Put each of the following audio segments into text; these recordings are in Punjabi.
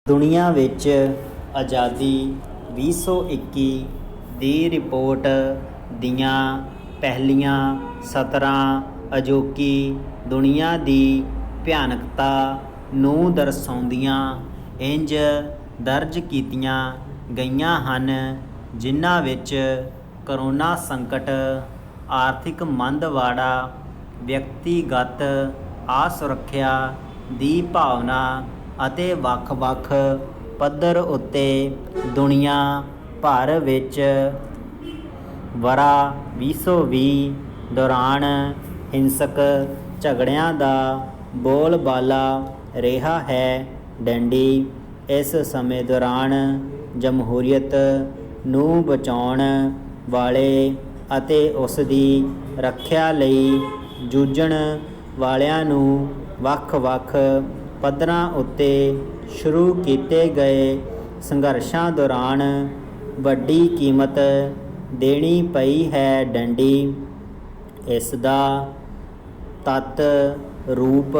ਦੁਨੀਆ ਵਿੱਚ ਆਜ਼ਾਦੀ 2021 ਦੀ ਰਿਪੋਰਟ ਦੀਆਂ ਪਹਿਲੀਆਂ 17 ਅਜੋਕੀ ਦੁਨੀਆ ਦੀ ਭਿਆਨਕਤਾ ਨੂੰ ਦਰਸਾਉਂਦੀਆਂ ਇੰਝ ਦਰਜ ਕੀਤੀਆਂ ਗਈਆਂ ਹਨ, ਜਿਨ੍ਹਾਂ ਵਿੱਚ ਕਰੋਨਾ ਸੰਕਟ, ਆਰਥਿਕ ਮੰਦਵਾੜਾ, ਵਿਅਕਤੀਗਤ ਅਸੁਰੱਖਿਆ ਦੀ ਭਾਵਨਾ ਅਤੇ ਵੱਖ-ਵੱਖ ਪੱਧਰ ਉੱਤੇ ਦੁਨੀਆ ਭਰ ਵਿੱਚ ਵਰ੍ਹਾ 2020 ਦੌਰਾਨ ਹਿੰਸਕ ਝਗੜਿਆਂ ਦਾ ਬੋਲਬਾਲਾ ਰਿਹਾ ਹੈ। ਡੈਂਡੀ ਇਸ ਸਮੇਂ ਦੌਰਾਨ ਜਮਹੂਰੀਅਤ ਨੂੰ ਬਚਾਉਣ ਵਾਲੇ ਅਤੇ ਉਸ ਦੀ ਰੱਖਿਆ ਲਈ ਜੂਝਣ ਵਾਲਿਆਂ ਨੂੰ ਵੱਖ-ਵੱਖ ਪੱਧਰਾਂ ਉੱਤੇ ਸ਼ੁਰੂ ਕੀਤੇ ਗਏ ਸੰਘਰਸ਼ਾਂ ਦੌਰਾਨ ਵੱਡੀ ਕੀਮਤ ਦੇਣੀ ਪਈ ਹੈ। ਡੈਂਡੀ ਇਸ ਦਾ ਤੱਤ ਰੂਪ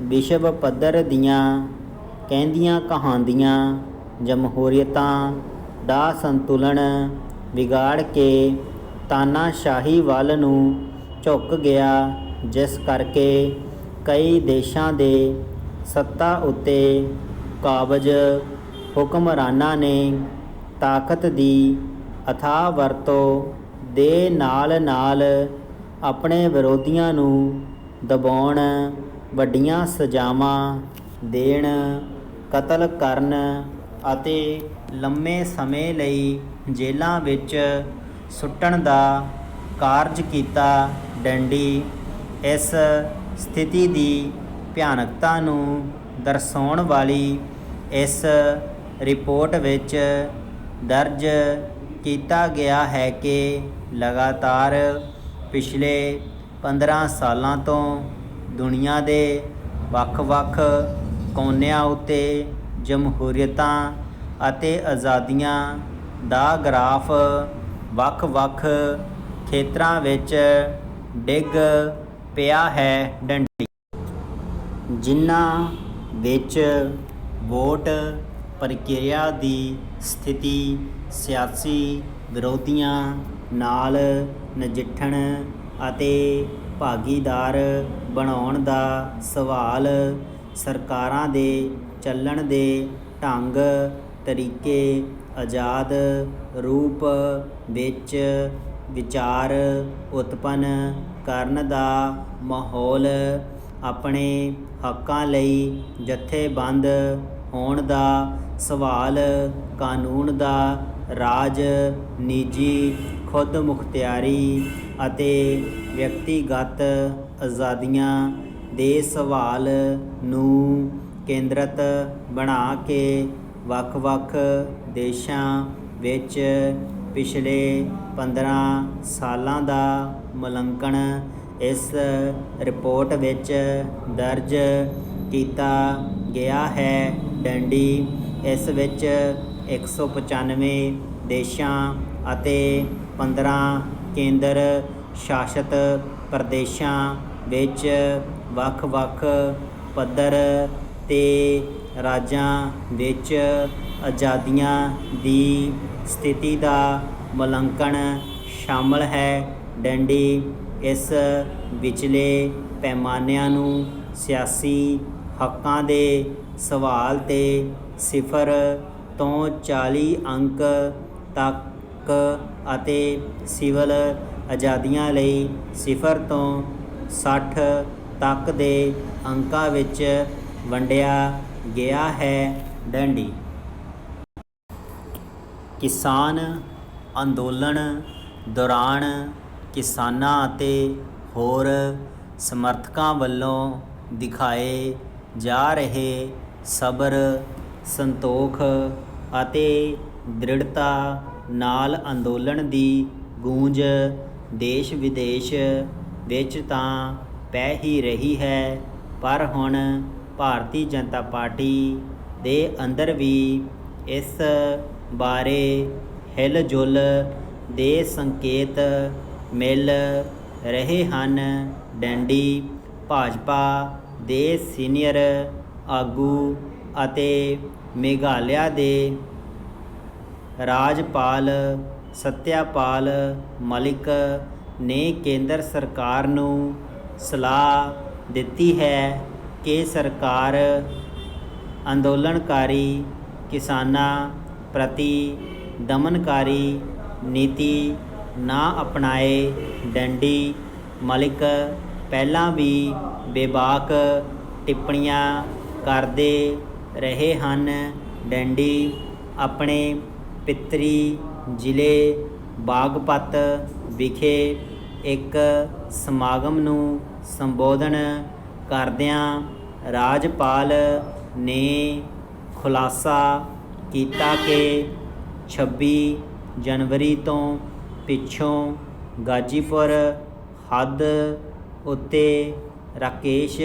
ਵਿਸ਼ਵ ਪੱਧਰ ਦੀਆਂ ਕਹਿੰਦੀਆਂ ਕਹਾਂਦੀਆਂ ਜਮਹੂਰੀਅਤਾਂ ਦਾ ਸੰਤੁਲਨ ਵਿਗਾੜ ਕੇ ਤਾਨਾਸ਼ਾਹੀ ਵੱਲ ਨੂੰ ਝੁਕ ਗਿਆ, ਜਿਸ ਕਰਕੇ ਕਈ ਦੇਸ਼ਾਂ ਦੇ ਸੱਤਾ ਉੱਤੇ ਕਾਬਜ਼ ਹੁਕਮਰਾਨਾਂ ਨੇ ਤਾਕਤ ਦੀ ਅਥਾਹ ਵਰਤੋਂ ਦੇ ਨਾਲ-ਨਾਲ ਆਪਣੇ ਵਿਰੋਧੀਆਂ ਨੂੰ ਦਬਾਉਣ, ਵੱਡੀਆਂ ਸਜ਼ਾਵਾਂ ਦੇਣ, ਕਤਲ ਕਰਨ ਅਤੇ ਲੰਮੇ ਸਮੇਂ ਲਈ ਜੇਲ੍ਹਾਂ ਵਿੱਚ ਸੁੱਟਣ ਦਾ ਕਾਰਜ ਕੀਤਾ। ਡੈਂਡੀ ਇਸ ਸਥਿਤੀ ਦੀ ਭਿਆਨਕਤਾ ਨੂੰ ਦਰਸਾਉਣ ਵਾਲੀ ਇਸ ਰਿਪੋਰਟ ਵਿੱਚ ਦਰਜ ਕੀਤਾ ਗਿਆ ਹੈ ਕਿ ਲਗਾਤਾਰ ਪਿਛਲੇ 15 ਸਾਲਾਂ ਤੋਂ ਦੁਨੀਆ ਦੇ ਵੱਖ-ਵੱਖ ਕੋਨਿਆਂ ਉੱਤੇ ਜਮਹੂਰੀਅਤਾਂ ਅਤੇ ਆਜ਼ਾਦੀਆਂ ਦਾ ਗ੍ਰਾਫ ਵੱਖ-ਵੱਖ ਖੇਤਰਾਂ ਵਿੱਚ ਡਿੱਗ ਪਿਆ ਹੈ। ਡੈਂਡੀ ਜਿਨ੍ਹਾਂ ਵਿੱਚ ਵੋਟ ਪ੍ਰਕਿਰਿਆ ਦੀ ਸਥਿਤੀ, ਸਿਆਸੀ ਵਿਰੋਧੀਆਂ ਨਾਲ ਨਜਿੱਠਣ ਅਤੇ ਭਾਗੀਦਾਰ ਬਣਾਉਣ ਦਾ ਸਵਾਲ, ਸਰਕਾਰਾਂ ਦੇ ਚੱਲਣ ਦੇ ਢੰਗ ਤਰੀਕੇ, ਆਜ਼ਾਦ ਰੂਪ ਵਿੱਚ ਵਿਚਾਰ ਉਤਪੰਨ ਕਰਨ ਦਾ ਮਾਹੌਲ, ਆਪਣੇ ਹੱਕਾਂ ਲਈ ਜਥੇਬੰਦ ਹੋਣ ਦਾ ਸਵਾਲ, ਕਾਨੂੰਨ ਦਾ ਰਾਜ, ਨਿੱਜੀ ਖੁਦਮੁਖਤਿਆਰੀ ਅਤੇ ਵਿਅਕਤੀਗਤ ਆਜ਼ਾਦੀਆਂ ਦੇ ਸਵਾਲ ਨੂੰ ਕੇਂਦਰਤ ਬਣਾ ਕੇ ਵੱਖ-ਵੱਖ ਦੇਸ਼ਾਂ ਵਿੱਚ ਪਿਛਲੇ 15 ਸਾਲਾਂ ਦਾ ਮੁਲਾਂਕਣ ਇਸ ਰਿਪੋਰਟ ਵਿੱਚ ਦਰਜ ਕੀਤਾ ਗਿਆ ਹੈ। ਡੈਂਡੀ ਇਸ ਵਿੱਚ 195 ਦੇਸ਼ਾਂ ਅਤੇ 15 ਕੇਂਦਰ ਸ਼ਾਸਤ ਪ੍ਰਦੇਸ਼ਾਂ ਵਿੱਚ ਵੱਖ-ਵੱਖ ਪੱਧਰ ਤੇ ਰਾਜਾਂ ਵਿੱਚ ਆਜ਼ਾਦੀਆਂ ਦੀ ਸਥਿਤੀ ਦਾ ਮੁਲਾਂਕਣ ਸ਼ਾਮਲ ਹੈ। ਡੈਂਡੀ ਇਸ ਵਿਚਲੇ ਪੈਮਾਨਿਆਂ ਨੂੰ ਸਿਆਸੀ ਹੱਕਾਂ ਦੇ ਸਵਾਲ ਤੇ 0 ਤੋਂ 40 ਅੰਕ ਤੱਕ ਅਤੇ ਸਿਵਲ ਆਜ਼ਾਦੀਆਂ ਲਈ 0 ਤੋਂ 60 ਤੱਕ ਦੇ ਅੰਕਾਂ ਵਿੱਚ ਵੰਡਿਆ ਗਿਆ ਹੈ। ਡੈਂਡੀ ਕਿਸਾਨ ਅੰਦੋਲਨ ਦੌਰਾਨ ਕਿਸਾਨਾਂ ਅਤੇ ਹੋਰ ਸਮਰਥਕਾਂ ਵੱਲੋਂ ਦਿਖਾਏ ਜਾ ਰਹੇ ਸਬਰ, ਸੰਤੋਖ ਅਤੇ ਦ੍ਰਿੜਤਾ ਨਾਲ ਅੰਦੋਲਨ ਦੀ ਗੂੰਜ ਦੇਸ਼ ਵਿਦੇਸ਼ ਵਿੱਚ ਤਾਂ ਪੈ ਹੀ ਰਹੀ ਹੈ, ਪਰ ਹੁਣ ਭਾਰਤੀ ਜਨਤਾ ਪਾਰਟੀ ਦੇ ਅੰਦਰ ਵੀ ਇਸ ਬਾਰੇ ਹਿਲਜੁਲ ਦੇ ਸੰਕੇਤ ਮਿਲ ਰਹੇ ਹਨ। ਡੈਂਡੀ ਭਾਜਪਾ ਦੇ ਸੀਨੀਅਰ ਆਗੂ ਅਤੇ ਮੇਘਾਲਿਆ ਦੇ ਰਾਜਪਾਲ ਸੱਤਿਆਪਾਲ ਮਲਿਕ ਨੇ ਕੇਂਦਰ ਸਰਕਾਰ ਨੂੰ ਸਲਾਹ ਦਿੱਤੀ ਹੈ ਕਿ ਸਰਕਾਰ ਅੰਦੋਲਨਕਾਰੀ ਕਿਸਾਨਾਂ ਪ੍ਰਤੀ ਦਮਨਕਾਰੀ ਨੀਤੀ ਨਾ ਅਪਣਾਏ। ਡੰਡੀ ਮਲਿਕ ਪਹਿਲਾਂ ਵੀ ਬੇਬਾਕ ਟਿੱਪਣੀਆਂ ਕਰਦੇ ਰਹੇ ਹਨ। ਡੰਡੀ ਆਪਣੇ ਪਿਤਰੀ ਜ਼ਿਲ੍ਹੇ ਬਾਗਪਤ ਵਿਖੇ ਇੱਕ ਸਮਾਗਮ ਨੂੰ ਸੰਬੋਧਨ ਕਰਦਿਆਂ ਰਾਜਪਾਲ ਨੇ ਖੁਲਾਸਾ ਕੀਤਾ ਕਿ 26 ਜਨਵਰੀ ਤੋਂ ਪਿੱਛੋਂ ਗਾਜੀਪੁਰ ਹੱਦ ਉੱਤੇ ਰਾਕੇਸ਼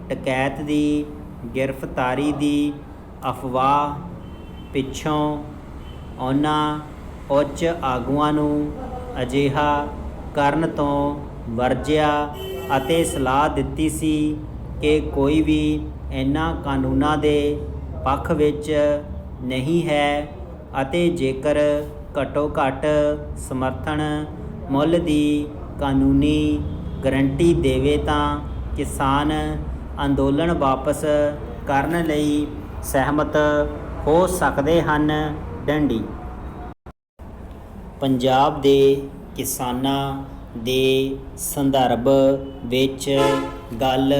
ਟਕੈਤ ਦੀ ਗ੍ਰਿਫਤਾਰੀ ਦੀ ਅਫਵਾਹ ਪਿੱਛੋਂ ਉਹਨਾਂ ਉੱਚ ਆਗੂਆਂ ਨੂੰ ਅਜਿਹਾ ਕਰਨ ਤੋਂ ਵਰਜਿਆ ਅਤੇ ਸਲਾਹ ਦਿੱਤੀ ਸੀ ਕਿ ਕੋਈ ਵੀ ਇਹਨਾਂ ਕਾਨੂੰਨਾਂ ਦੇ ਪੱਖ ਵਿੱਚ ਨਹੀਂ ਹੈ ਅਤੇ ਜੇਕਰ ਘੱਟੋ ਘੱਟ ਸਮਰਥਨ ਮੁੱਲ ਦੀ ਕਾਨੂੰਨੀ ਗਰੰਟੀ ਦੇਵੇ ਤਾਂ ਕਿਸਾਨ ਅੰਦੋਲਨ ਵਾਪਸ ਕਰਨ ਲਈ ਸਹਿਮਤ ਹੋ ਸਕਦੇ ਹਨ। ਡੰਡੀ ਪੰਜਾਬ ਦੇ ਕਿਸਾਨਾਂ ਦੇ ਸੰਦਰਭ ਵਿੱਚ ਗੱਲ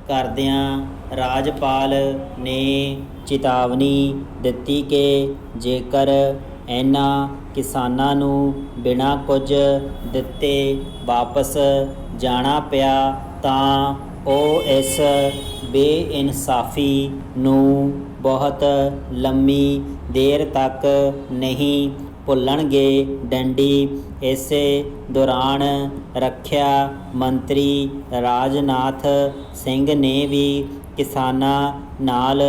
ਕਰਦਿਆਂ ਰਾਜਪਾਲ ਨੇ ਚੇਤਾਵਨੀ ਦਿੱਤੀ ਕਿ ਜੇਕਰ ਇਹਨਾਂ ਕਿਸਾਨਾਂ ਨੂੰ ਬਿਨਾਂ ਕੁਝ ਦਿੱਤੇ ਵਾਪਸ ਜਾਣਾ ਪਿਆ ਤਾਂ ਉਹ ਇਸ ਬੇਇਨਸਾਫੀ ਨੂੰ ਬਹੁਤ ਲੰਮੀ ਦੇਰ ਤੱਕ ਨਹੀਂ ਭੁੱਲਣਗੇ। ਡੰਡੀ ਇਸੇ ਦੌਰਾਨ ਰੱਖਿਆ ਮੰਤਰੀ ਰਾਜਨਾਥ ਸਿੰਘ ਨੇ ਵੀ ਕਿਸਾਨਾਂ ਨਾਲ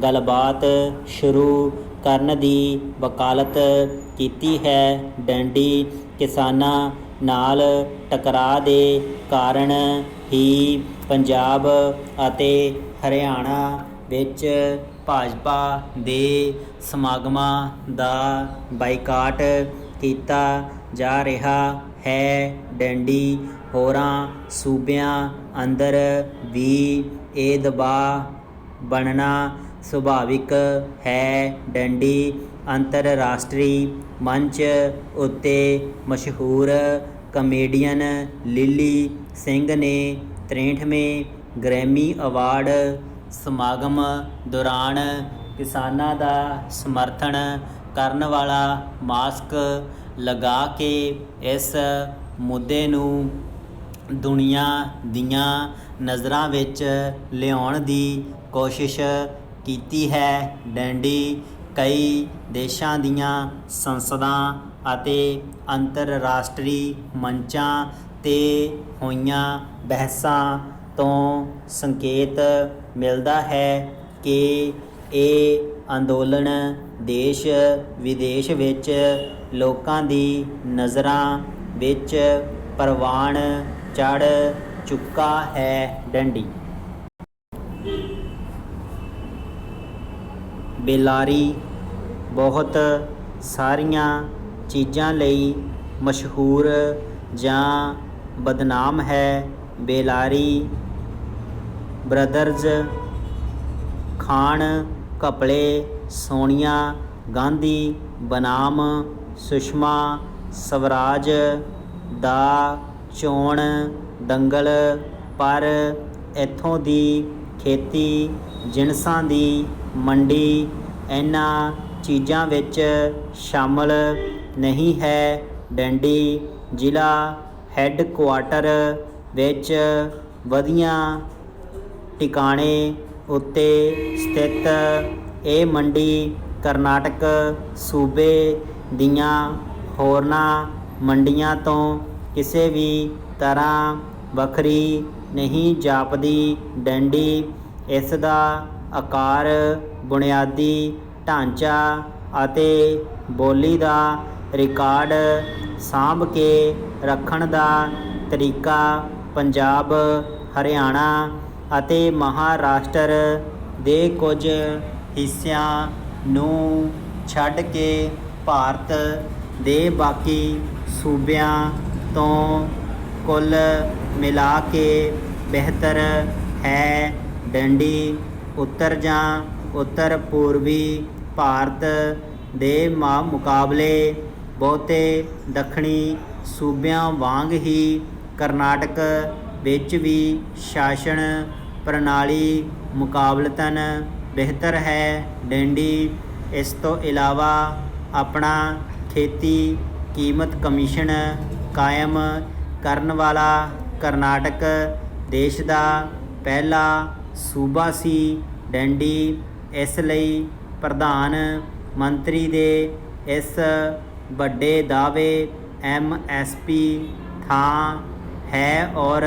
ਗੱਲਬਾਤ ਸ਼ੁਰੂ ਕਰਨ ਦੀ ਵਕਾਲਤ ਕੀਤੀ ਹੈ। ਡੰਡੀ ਕਿਸਾਨਾਂ ਨਾਲ ਟਕਰਾਅ ਦੇ ਕਾਰਨ ਹੀ ਪੰਜਾਬ ਅਤੇ ਹਰਿਆਣਾ ਵਿੱਚ ਭਾਜਪਾ ਦੇ ਸਮਾਗਮਾਂ ਦਾ ਬਾਈਕਾਟ ਕੀਤਾ ਜਾ ਰਿਹਾ ਹੈ। ਡੰਡੀ ਹੋਰਾਂ ਸੂਬਿਆਂ ਅੰਦਰ ਵੀ ਇਹ ਦਬਾਅ ਬਣਨਾ ਸੁਭਾਵਿਕ ਹੈ। ਡੰਡੀ ਅੰਤਰਰਾਸ਼ਟਰੀ ਮੰਚ ਉੱਤੇ ਮਸ਼ਹੂਰ ਕਾਮੇਡੀਅਨ ਲਿਲੀ ਸਿੰਘ ਨੇ 63ਵੇਂ ਗ੍ਰੈਮੀ ਅਵਾਰਡ ਸਮਾਗਮ ਦੌਰਾਨ ਕਿਸਾਨਾਂ ਦਾ ਸਮਰਥਨ ਕਰਨ ਵਾਲਾ ਮਾਸਕ ਲਗਾ ਕੇ ਇਸ ਮੁੱਦੇ ਨੂੰ ਦੁਨੀਆ ਦੀਆਂ ਨਜ਼ਰਾਂ ਵਿੱਚ ਲਿਆਉਣ ਦੀ ਕੋਸ਼ਿਸ਼ ਕੀਤੀ ਹੈ। ਡੰਡੀ ਕਈ ਦੇਸ਼ਾਂ ਦੀਆਂ ਸੰਸਦਾਂ ਅਤੇ ਅੰਤਰਰਾਸ਼ਟਰੀ ਮੰਚਾਂ 'ਤੇ ਹੋਈਆਂ ਬਹਿਸਾਂ ਤੋਂ ਸੰਕੇਤ ਮਿਲਦਾ ਹੈ ਕਿ ਇਹ ਅੰਦੋਲਨ ਦੇਸ਼ ਵਿਦੇਸ਼ ਵਿੱਚ ਲੋਕਾਂ ਦੀ ਨਜ਼ਰਾਂ ਵਿੱਚ ਪ੍ਰਵਾਨ ਚੜ੍ਹ ਚੁੱਕਾ ਹੈ। ਡੰਡੀ ਬੇਲਾਰੀ ਬਹੁਤ ਸਾਰੀਆਂ ਚੀਜ਼ਾਂ ਲਈ ਮਸ਼ਹੂਰ ਜਾਂ ਬਦਨਾਮ ਹੈ। ਬੇਲਾਰੀ ਬ੍ਰਦਰਜ਼, ਖਾਨ ਕਪਲੇ, ਸੋਨੀਆ ਗਾਂਧੀ ਬਨਾਮ ਸੁਸ਼ਮਾ ਸਵਰਾਜ ਦਾ ਚੋਣ ਦੰਗਲ, ਪਰ ਇੱਥੋਂ ਦੀ ਖੇਤੀ, ਜਿਣਸਾਂ ਦੀ ਮੰਡੀ ਇਹਨਾਂ ਚੀਜ਼ਾਂ ਵਿੱਚ ਸ਼ਾਮਲ ਨਹੀਂ ਹੈ। ਡੰਡੀ ਜ਼ਿਲ੍ਹਾ ਹੈੱਡਕੁਆਰਟਰ ਵਿੱਚ ਵਧੀਆ ਟਿਕਾਣੇ ਉੱਤੇ ਸਥਿਤ ਇਹ ਮੰਡੀ ਕਰਨਾਟਕ ਸੂਬੇ ਦੀਆਂ ਹੋਰਨਾਂ ਮੰਡੀਆਂ ਤੋਂ ਕਿਸੇ ਵੀ ਤਰ੍ਹਾਂ ਵੱਖਰੀ ਨਹੀਂ ਜਾਪਦੀ। ਡੰਡੀ ਇਸ ਦਾ ਆਕਾਰ, ਬੁਨਿਆਦੀ ਢਾਂਚਾ ਅਤੇ ਬੋਲੀ ਦਾ ਰਿਕਾਰਡ ਸਾਂਭ ਕੇ ਰੱਖਣ ਦਾ ਤਰੀਕਾ ਪੰਜਾਬ, ਹਰਿਆਣਾ ਅਤੇ ਮਹਾਰਾਸ਼ਟਰ ਦੇ ਕੁਝ ਹਿੱਸਿਆਂ ਨੂੰ ਛੱਡ ਕੇ ਭਾਰਤ ਦੇ ਬਾਕੀ ਸੂਬਿਆਂ ਤੋਂ ਕੁੱਲ ਮਿਲਾ ਕੇ ਬਿਹਤਰ ਹੈ। ਡੰਡੀ ਉੱਤਰ ਜਾਂ ਉੱਤਰ ਪੂਰਬੀ ਭਾਰਤ ਦੇ ਮੁਕਾਬਲੇ ਬਹੁਤੇ ਦੱਖਣੀ ਸੂਬਿਆਂ ਵਾਂਗ ਹੀ ਕਰਨਾਟਕ ਵਿੱਚ ਵੀ ਸ਼ਾਸਨ ਪ੍ਰਣਾਲੀ ਮੁਕਾਬਲਤਨ ਬਿਹਤਰ ਹੈ। ਡੰਡੀ ਇਸ ਤੋਂ ਇਲਾਵਾ ਆਪਣਾ ਖੇਤੀ ਕੀਮਤ ਕਮਿਸ਼ਨ ਕਾਇਮ ਕਰਨ ਵਾਲਾ ਕਰਨਾਟਕ ਦੇਸ਼ ਦਾ ਪਹਿਲਾ ਸੂਬਾ ਸੀ। ਡੰਡੀ ਇਸ ਲਈ ਪ੍ਰਧਾਨ ਮੰਤਰੀ ਦੇ ਇਸ ਵੱਡੇ ਦਾਅਵੇ MSP ਥਾਂ ਹੈ ਔਰ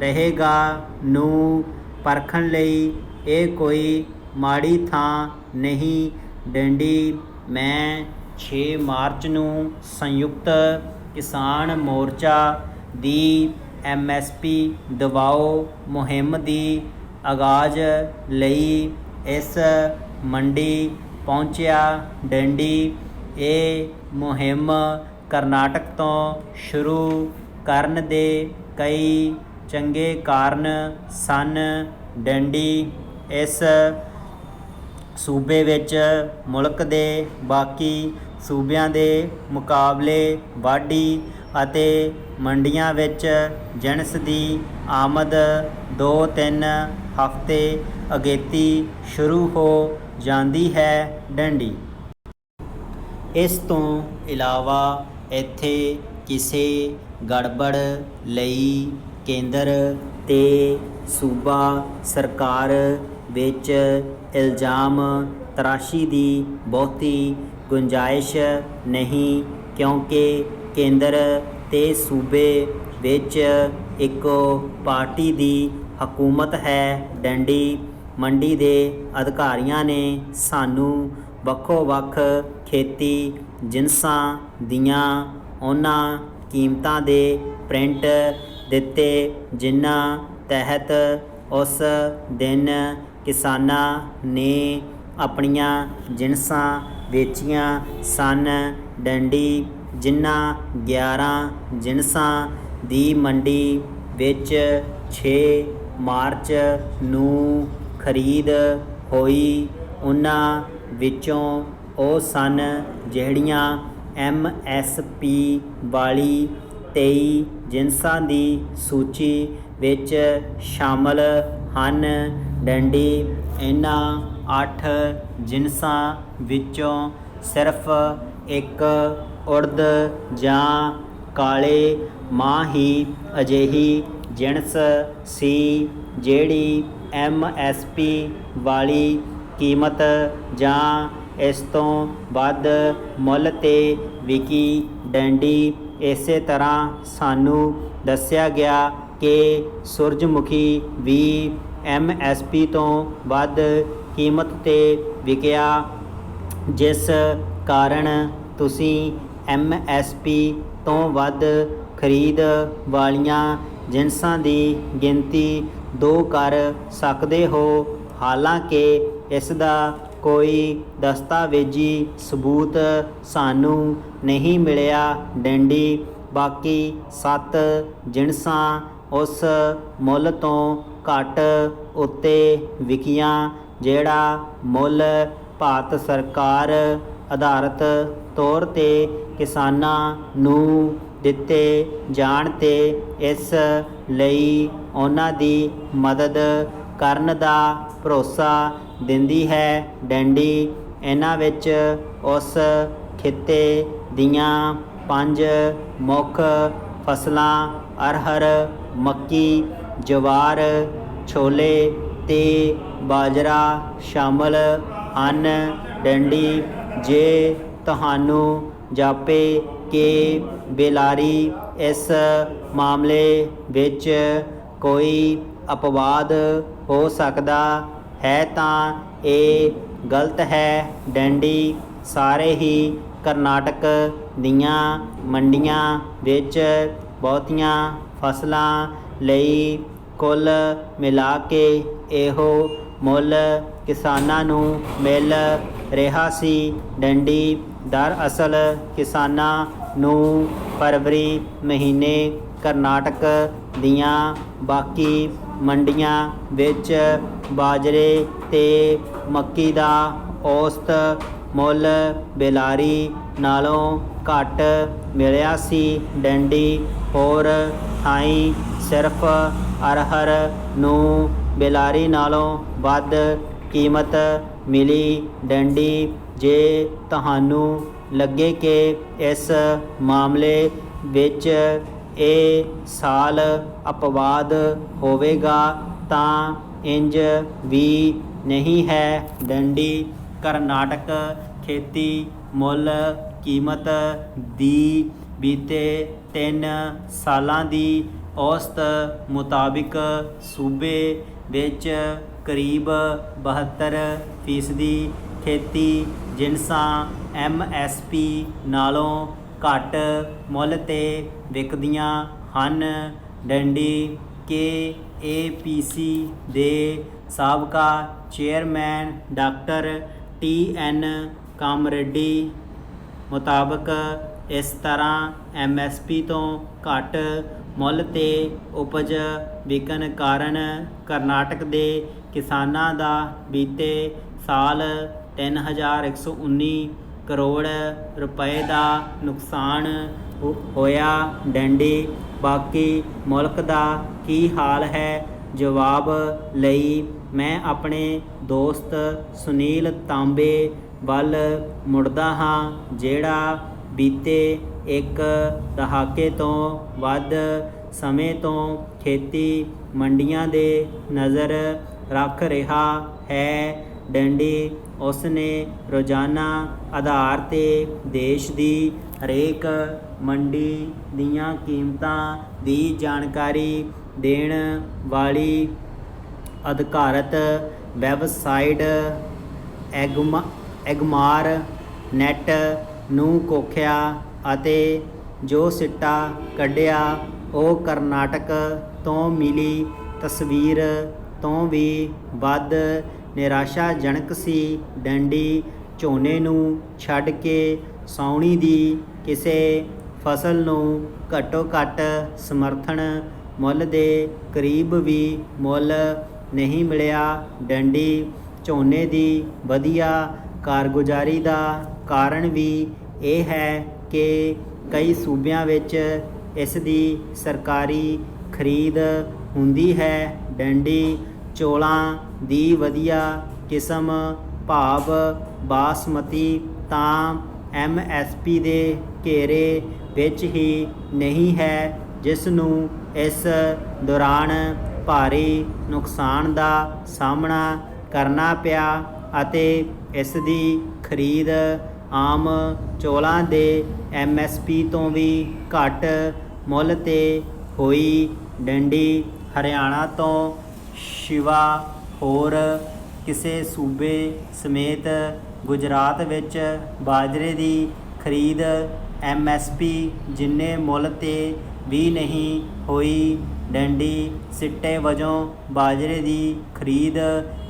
ਰਹੇਗਾ ਨੂੰ ਪਰਖਣ ਲਈ ਇਹ ਕੋਈ ਮਾੜੀ ਥਾਂ ਨਹੀਂ। ਡੰਡੀ ਮੈਂ 6 ਮਾਰਚ ਨੂੰ ਸੰਯੁਕਤ ਕਿਸਾਨ ਮੋਰਚਾ ਦੀ MSP ਦਿਵਾਓ ਮੁਹਿੰਮ ਦੀ ਆਗਾਜ਼ ਲਈ ਇਸ ਮੰਡੀ ਪਹੁੰਚਿਆ। ਡੰਡੀ ਇਹ ਮੁਹਿੰਮ ਕਰਨਾਟਕ ਤੋਂ ਸ਼ੁਰੂ ਕਰਨ ਦੇ ਕਈ ਚੰਗੇ ਕਾਰਨ ਸਨ। ਡੰਡੀ ਇਸ ਸੂਬੇ ਵਿੱਚ ਮੁਲਕ ਦੇ ਬਾਕੀ ਸੂਬਿਆਂ ਦੇ ਮੁਕਾਬਲੇ ਵਾਢੀ ਅਤੇ ਮੰਡੀਆਂ ਵਿੱਚ ਜਿਣਸ ਦੀ ਆਮਦ 2-3 ਹਫ਼ਤੇ ਅਗੇਤੀ ਸ਼ੁਰੂ ਹੋ ਜਾਂਦੀ ਹੈ। ਡੰਡੀ ਇਸ ਤੋਂ ਇਲਾਵਾ ਇੱਥੇ ਕਿਸੇ ਗੜਬੜ ਲਈ ਕੇਂਦਰ ਤੇ ਸੂਬਾ ਸਰਕਾਰ ਵਿੱਚ ਇਲਜ਼ਾਮ ਤਰਾਸ਼ੀ ਦੀ ਬਹੁਤੀ ਗੁੰਜਾਇਸ਼ ਨਹੀਂ, ਕਿਉਂਕਿ ਕੇਂਦਰ ਤੇ ਸੂਬੇ ਵਿੱਚ ਇੱਕੋ ਪਾਰਟੀ ਦੀ ਹਕੂਮਤ ਹੈ। ਡੰਡੀ ਮੰਡੀ ਦੇ ਅਧਿਕਾਰੀਆਂ ਨੇ ਸਾਨੂੰ ਵੱਖੋ-ਵੱਖ ਖੇਤੀ ਜਿਨਸਾਂ ਦੀਆਂ ਉਹਨਾਂ ਕੀਮਤਾਂ ਦੇ ਪ੍ਰਿੰਟ ਦਿੱਤੇ ਜਿਨ੍ਹਾਂ ਤਹਿਤ ਉਸ ਦਿਨ ਕਿਸਾਨਾਂ ਨੇ ਆਪਣੀਆਂ ਜਿਨਸਾਂ ਵੇਚੀਆਂ ਸਨ। ਡੰਡੀ ਜਿਨ੍ਹਾਂ 11 ਜਿਨਸਾਂ ਦੀ ਮੰਡੀ ਵਿੱਚ 6 ਮਾਰਚ ਨੂੰ ਖਰੀਦ ਹੋਈ, ਉਹਨਾਂ ਵਿੱਚੋਂ ਉਹ ਸਨ ਜਿਹੜੀਆਂ MSP ਵਾਲੀ 23 ਜਿਨਸਾਂ ਦੀ ਸੂਚੀ ਵਿੱਚ ਸ਼ਾਮਲ ਹਨ। ਡੰਡੀ ਇਹਨਾਂ 8 ਜਿਨਸਾਂ ਵਿੱਚੋਂ ਸਿਰਫ ਇੱਕ ਉੜਦ ਜਾਂ ਕਾਲੇ ਮਾਂ ਹੀ ਅਜਿਹੀ ਜਿਣਸ ਸੀ ਜਿਹੜੀ MSP ਵਾਲੀ ਕੀਮਤ ਜਾਂ ਇਸ ਤੋਂ ਵੱਧ ਮੁੱਲ 'ਤੇ ਵਿਕੀ। ਡੰਡੀ ਇਸੇ ਤਰ੍ਹਾਂ ਸਾਨੂੰ ਦੱਸਿਆ ਗਿਆ ਕਿ ਸੂਰਜਮੁਖੀ ਵੀ MSP ਤੋਂ ਵੱਧ ਕੀਮਤ 'ਤੇ ਵਿਕਿਆ, ਜਿਸ ਕਾਰਨ ਤੁਸੀਂ MSP ਤੋਂ ਵੱਧ ਖਰੀਦ ਵਾਲੀਆਂ ਜਿਨਸਾਂ ਦੀ ਗਿਣਤੀ 2 ਕਰ ਸਕਦੇ ਹੋ। ਹਾਲਾਂਕਿ ਇਸ ਦਾ ਕੋਈ ਦਸਤਾਵੇਜ਼ੀ ਸਬੂਤ ਸਾਨੂੰ ਨਹੀਂ ਮਿਲਿਆ। ਡੰਡੀ ਬਾਕੀ 7 ਜਿਨਸਾਂ ਉਸ ਮੁੱਲ ਤੋਂ ਘੱਟ ਉੱਤੇ ਵਿਕੀਆਂ ਜਿਹੜਾ ਮੁੱਲ ਭਾਰਤ ਸਰਕਾਰ ਆਧਾਰਿਤ ਤੌਰ 'ਤੇ ਕਿਸਾਨਾਂ ਨੂੰ ਦਿੱਤੇ ਜਾਣ ਤੇ ਇਸ ਲਈ ਉਹਨਾਂ ਦੀ ਮਦਦ ਕਰਨ ਦਾ ਭਰੋਸਾ ਦਿੰਦੀ ਹੈ। ਡੰਡੀ ਇਹਨਾਂ ਵਿੱਚ ਉਸ ਖਿੱਤੇ ਦੀਆਂ 5 ਮੁੱਖ ਫਸਲਾਂ ਅਰਹਰ, ਮੱਕੀ, ਜਵਾਰ, ਛੋਲੇ ਤੇ ਬਾਜਰਾ ਸ਼ਾਮਲ ਹਨ। ਡੰਡੀ ਜੇ ਤੁਹਾਨੂੰ ਜਾਪੇ ਕਿ ਬੇਲਾਰੀ ਇਸ ਮਾਮਲੇ ਵਿੱਚ ਕੋਈ ਅਪਵਾਦ ਹੋ ਸਕਦਾ ਹੈ ਤਾਂ ਇਹ ਗਲਤ ਹੈ। ਡੰਡੀ ਸਾਰੇ ਹੀ ਕਰਨਾਟਕ ਦੀਆਂ ਮੰਡੀਆਂ ਵਿੱਚ ਬਹੁਤੀਆਂ ਫਸਲਾਂ ਲਈ ਕੁੱਲ ਮਿਲਾ ਕੇ ਇਹੋ ਮੁੱਲ ਕਿਸਾਨਾਂ ਨੂੰ ਮਿਲ ਰਿਹਾ ਸੀ। ਡੰਡੀ ਦਰਅਸਲ ਕਿਸਾਨਾਂ ਨੂੰ ਫਰਵਰੀ ਮਹੀਨੇ ਕਰਨਾਟਕ ਦੀਆਂ ਬਾਕੀ ਮੰਡੀਆਂ ਵਿੱਚ ਬਾਜਰੇ ਤੇ ਮੱਕੀ ਦਾ ਔਸਤ ਮੁੱਲ ਬੇਲਾਰੀ ਨਾਲੋਂ ਘੱਟ ਮਿਲਿਆ ਸੀ। ਡੰਡੀ ਹੋਰ ਥਾਈਂ ਸਿਰਫ ਅਰਹਰ ਨੂੰ ਬੇਲਾਰੀ ਨਾਲੋਂ ਵੱਧ ਕੀਮਤ ਮਿਲੀ। ਡੰਡੀ ਜੇ ਤੁਹਾਨੂੰ ਲੱਗੇ ਕਿ ਇਸ ਮਾਮਲੇ ਵਿੱਚ ਇਹ ਸਾਲ ਅਪਵਾਦ ਹੋਵੇਗਾ ਤਾਂ ਇੰਜ ਵੀ ਨਹੀਂ ਹੈ। ਡੰਡੀ ਕਰਨਾਟਕ ਖੇਤੀ ਮੁੱਲ ਕੀਮਤ ਦੀ ਬੀਤੇ 3 ਸਾਲਾਂ ਦੀ ਔਸਤ ਮੁਤਾਬਿਕ ਸੂਬੇ ਵਿੱਚ ਕਰੀਬ 72% ਖੇਤੀ ਜਿਨਸਾਂ MSP ਨਾਲੋਂ ਘੱਟ ਮੁੱਲ 'ਤੇ ਵਿਕਦੀਆਂ ਹਨ। ਡੰਡੀ KAPC ਦੇ ਸਾਬਕਾ ਚੇਅਰਮੈਨ ਡਾਕਟਰ TN ਕਾਮਰੇਡੀ ਮੁਤਾਬਕ ਇਸ ਤਰ੍ਹਾਂ MSP ਤੋਂ ਘੱਟ ਮੁੱਲ 'ਤੇ ਉਪਜ ਵਿਕਣ ਕਾਰਨ ਕਰਨਾਟਕ ਦੇ ਕਿਸਾਨਾਂ ਦਾ ਬੀਤੇ ਸਾਲ 3119 ਕਰੋੜ ਰੁਪਏ ਦਾ ਨੁਕਸਾਨ ਹੋਇਆ। ਡੰਡੀ ਬਾਕੀ ਮੁਲਕ ਦਾ ਕੀ ਹਾਲ ਹੈ? ਜਵਾਬ ਲਈ ਮੈਂ ਆਪਣੇ ਦੋਸਤ ਸੁਨੀਲ ਤਾਂਬੇ ਵੱਲ ਮੁੜਦਾ ਹਾਂ, ਜਿਹੜਾ ਬੀਤੇ 1 ਦਹਾਕੇ ਤੋਂ ਵੱਧ ਸਮੇਂ ਤੋਂ ਖੇਤੀ ਮੰਡੀਆਂ ਦੇ ਨਜ਼ਰ ਰੱਖ ਰਿਹਾ ਹੈ। ਡੰਡੀ ਉਸਨੇ ਰੋਜ਼ਾਨਾ ਆਧਾਰ 'ਤੇ ਦੇਸ਼ ਦੀ ਹਰੇਕ ਮੰਡੀ ਦੀਆਂ ਕੀਮਤਾਂ ਦੀ ਜਾਣਕਾਰੀ ਦੇਣ ਵਾਲੀ ਅਧਿਕਾਰਤ ਵੈਬਸਾਈਟ ਐਗਮਾਰ ਨੈੱਟ ਨੂੰ ਕੋਖਿਆ ਅਤੇ ਜੋ ਸਿੱਟਾ ਕੱਢਿਆ ਉਹ ਕਰਨਾਟਕ ਤੋਂ ਮਿਲੀ ਤਸਵੀਰ ਤੋਂ ਵੀ ਵੱਧ ਨਿਰਾਸ਼ਾਜਨਕ ਸੀ। ਡੰਡੀ ਝੋਨੇ ਨੂੰ ਛੱਡ ਕੇ ਸਾਉਣੀ ਦੀ ਕਿਸੇ ਫਸਲ ਨੂੰ ਘੱਟੋ ਘੱਟ ਸਮਰਥਨ ਮੁੱਲ ਦੇ ਕਰੀਬ ਵੀ ਮੁੱਲ ਨਹੀਂ ਮਿਲਿਆ। ਡੰਡੀ ਝੋਨੇ ਦੀ ਵਧੀਆ ਕਾਰਗੁਜ਼ਾਰੀ ਦਾ ਕਾਰਨ ਵੀ ਇਹ ਹੈ ਕਿ ਕਈ ਸੂਬਿਆਂ ਵਿੱਚ ਇਸ ਦੀ ਸਰਕਾਰੀ ਖਰੀਦ ਹੁੰਦੀ ਹੈ। ਡੰਡੀ ਚੌਲਾਂ ਦੀ ਵਧੀਆ ਕਿਸਮ ਭਾਵ ਬਾਸਮਤੀ ਤਾਂ MSP ਦੇ ਘੇਰੇ ਵਿੱਚ ਹੀ ਨਹੀਂ ਹੈ, ਜਿਸ ਨੂੰ ਇਸ ਦੌਰਾਨ ਭਾਰੀ ਨੁਕਸਾਨ ਦਾ ਸਾਹਮਣਾ ਕਰਨਾ ਪਿਆ ਅਤੇ ਇਸ ਦੀ ਖਰੀਦ ਆਮ ਚੌਲਾਂ ਦੇ MSP ਤੋਂ ਵੀ ਘੱਟ ਮੁੱਲ 'ਤੇ ਹੋਈ। ਡੰਡੀ ਹਰਿਆਣਾ ਤੋਂ ਸਿਵਾ ਹੋਰ ਕਿਸੇ ਸੂਬੇ ਸਮੇਤ ਗੁਜਰਾਤ ਵਿੱਚ ਬਾਜਰੇ ਦੀ ਖਰੀਦ MSP ਜਿੰਨੇ ਮੁੱਲ 'ਤੇ ਵੀ ਨਹੀਂ ਹੋਈ। ਡੰਡੀ ਸਿੱਟੇ ਵਜੋਂ ਬਾਜਰੇ ਦੀ ਖਰੀਦ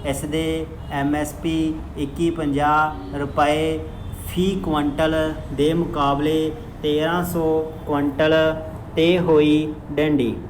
ਇਸ ਦੇ MSP 2150 ਰੁਪਏ ਫੀ ਕੁਇੰਟਲ ਦੇ ਮੁਕਾਬਲੇ 1300 ਕੁਇੰਟਲ 'ਤੇ ਹੋਈ। ਡੰਡੀ